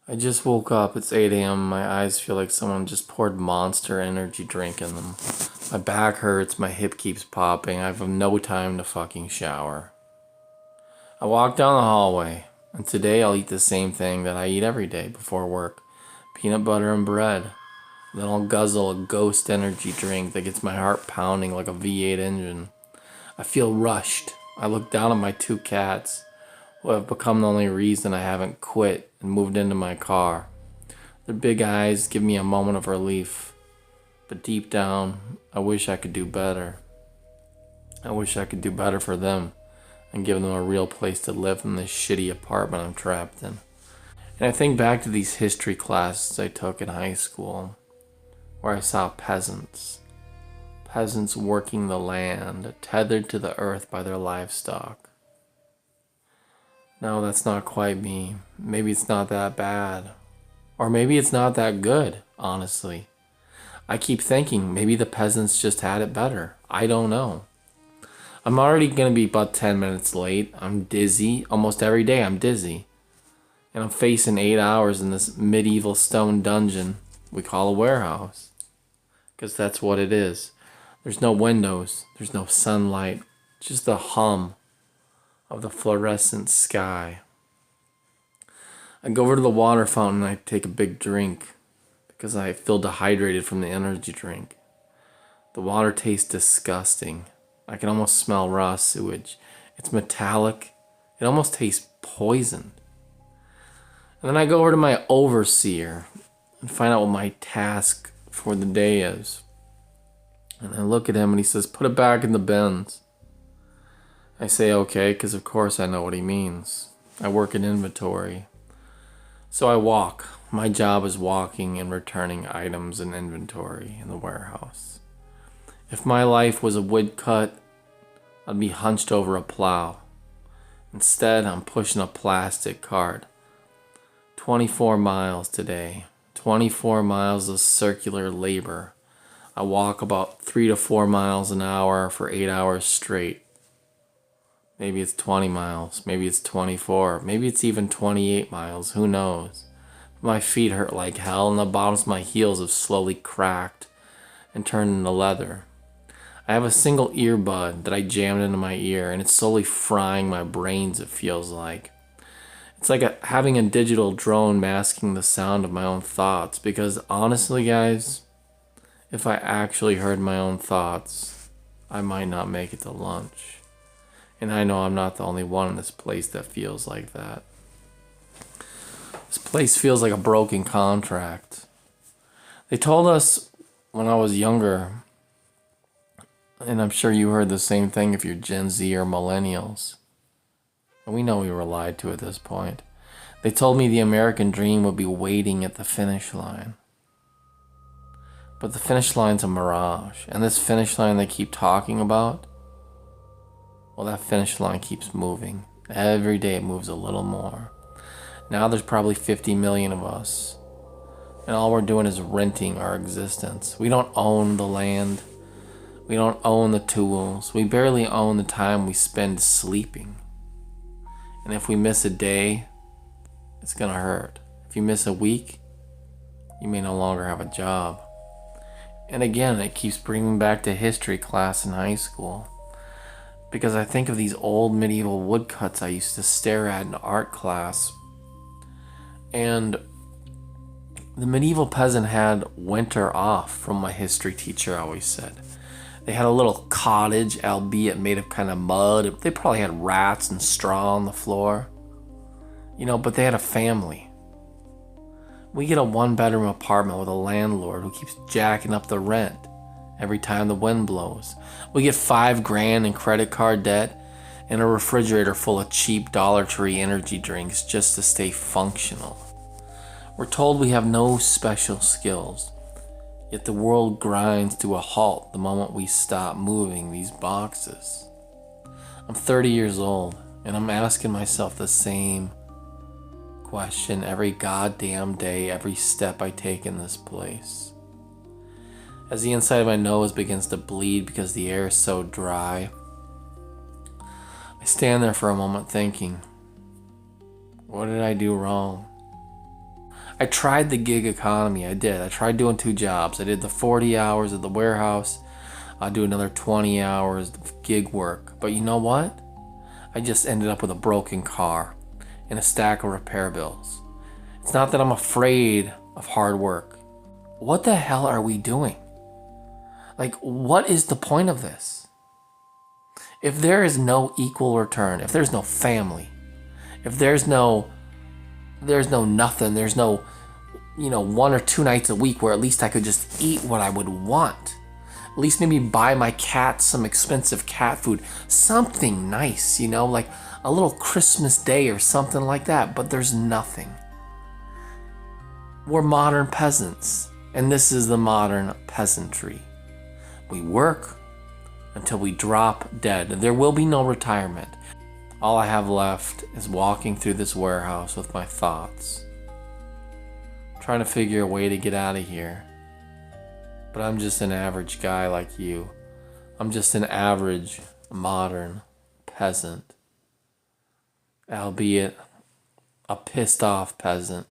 I just woke up. It's 8 a.m. My eyes feel like someone just poured Monster energy drink in them. My back hurts. My hip keeps popping. I have no time to fucking shower. I walk down the hallway, and today I'll eat the same thing that I eat every day before work. Peanut butter and bread. Then I'll guzzle a ghost energy drink that gets my heart pounding like a V8 engine. I feel rushed. I look down at my two cats, who have become the only reason I haven't quit and moved into my car. Their big eyes give me a moment of relief, but deep down, I wish I could do better. I wish I could do better for them and give them a real place to live in this shitty apartment I'm trapped in. And I think back to these history classes I took in high school, where I saw peasants working the land, tethered to the earth by their livestock. No, that's not quite me. Maybe it's not that bad. Or maybe it's not that good, honestly. I keep thinking maybe the peasants just had it better. I don't know. I'm already going to be about 10 minutes late. I'm dizzy. Almost every day I'm dizzy. And I'm facing 8 hours in this medieval stone dungeon we call a warehouse. Because that's what it is. There's no windows. There's no sunlight. Just the hum of the fluorescent sky. I go over to the water fountain and I take a big drink because I feel dehydrated from the energy drink. The water tastes disgusting. I can almost smell raw sewage. It's metallic. It almost tastes poisoned. And then I go over to my overseer and find out what my task for the day is. And I look at him and he says, "Put it back in the bins." I say okay, because of course I know what he means. I work in inventory. So I walk. My job is walking and returning items and inventory in the warehouse. If my life was a woodcut, I'd be hunched over a plow. Instead, I'm pushing a plastic cart. 24 miles today. 24 miles of circular labor. I walk about 3 to 4 miles an hour for 8 hours straight. Maybe it's 20 miles. Maybe it's 24. Maybe it's even 28 miles. Who knows? My feet hurt like hell and the bottoms of my heels have slowly cracked and turned into leather. I have a single earbud that I jammed into my ear and it's slowly frying my brains, it feels like. It's like having a digital drone masking the sound of my own thoughts, because honestly, guys, if I actually heard my own thoughts, I might not make it to lunch. And I know I'm not the only one in this place that feels like that. This place feels like a broken contract. They told us when I was younger, and I'm sure you heard the same thing if you're Gen Z or Millenials, and we know we were lied to at this point. They told me the American dream would be waiting at the finish line. But the finish line's a mirage, and this finish line they keep talking about, well, that finish line keeps moving. Every day it moves a little more. Now there's probably 50 million of us, and all we're doing is renting our existence. We don't own the land. We don't own the tools. We barely own the time we spend sleeping. And if we miss a day, it's gonna hurt. If you miss a week, you may no longer have a job. And again, it keeps bringing me back to history class in high school. Because I think of these old medieval woodcuts I used to stare at in art class. And the medieval peasant had winter off, from my history teacher always said. They had a little cottage, albeit made of kind of mud. They probably had rats and straw on the floor. But they had a family. We get a 1-bedroom apartment with a landlord who keeps jacking up the rent every time the wind blows. We get $5,000 in credit card debt and a refrigerator full of cheap Dollar Tree energy drinks just to stay functional. We're told we have no special skills. Yet the world grinds to a halt the moment we stop moving these boxes. I'm 30 years old, and I'm asking myself the same question every goddamn day, every step I take in this place. As the inside of my nose begins to bleed because the air is so dry, I stand there for a moment thinking, what did I do wrong? I tried the gig economy. I did. I tried doing 2 jobs. I did the 40 hours at the warehouse. I'll do another 20 hours of gig work. But you know what? I just ended up with a broken car and a stack of repair bills. It's not that I'm afraid of hard work. What the hell are we doing? Like, what is the point of this? If there is no equal return, if there's no family, if there's no nothing, there's no, 1 or 2 nights a week where at least I could just eat what I would want. At least maybe buy my cat some expensive cat food. Something nice, like a little Christmas day or something like that. But there's nothing. We're modern peasants. And this is the modern peasantry. We work until we drop dead. There will be no retirement. All I have left is walking through this warehouse with my thoughts. Trying to figure a way to get out of here. But I'm just an average guy like you. I'm just an average, modern peasant. Albeit a pissed off peasant.